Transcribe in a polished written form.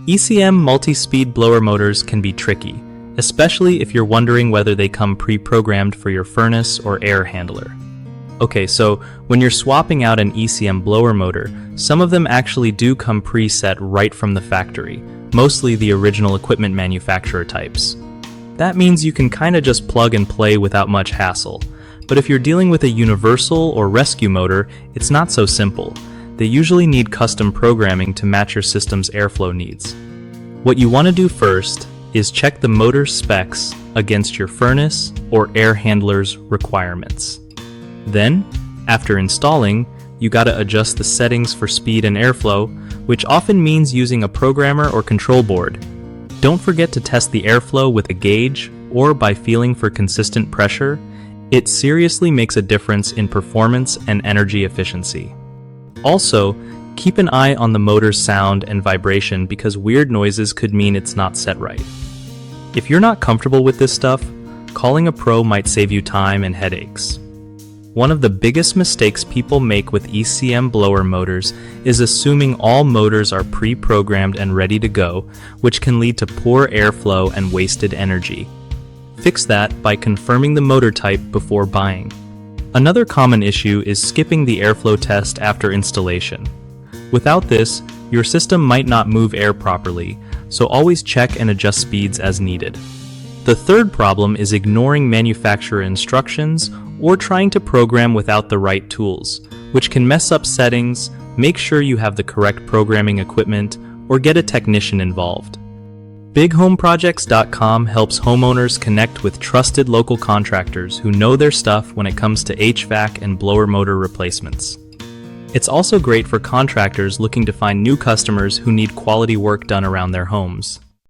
ECM multi-speed blower motors can be tricky, especially if you're wondering whether they come pre-programmed for your furnace or air handler. Okay, so when you're swapping out an ECM blower motor, some of them actually do come preset right from the factory, mostly the original equipment manufacturer types. That means you can kinda just plug and play without much hassle. But if you're dealing with a universal or rescue motor, it's not so simple. They usually need custom programming to match your system's airflow needs. What you want to do first is check the motor specs against your furnace or air handler's requirements. Then, after installing, you gotta adjust the settings for speed and airflow, which often means using a programmer or control board. Don't forget to test the airflow with a gauge or by feeling for consistent pressure. It seriously makes a difference in performance and energy efficiency. Also, keep an eye on the motor's sound and vibration because weird noises could mean it's not set right. If you're not comfortable with this stuff, calling a pro might save you time and headaches. One of the biggest mistakes people make with ECM blower motors is assuming all motors are pre-programmed and ready to go, which can lead to poor airflow and wasted energy. Fix that by confirming the motor type before buying. Another common issue is skipping the airflow test after installation. Without this, your system might not move air properly, so always check and adjust speeds as needed. The third problem is ignoring manufacturer instructions or trying to program without the right tools, which can mess up settings. Make sure you have the correct programming equipment or get a technician involved. BigHomeProjects.com helps homeowners connect with trusted local contractors who know their stuff when it comes to HVAC and blower motor replacements. It's also great for contractors looking to find new customers who need quality work done around their homes.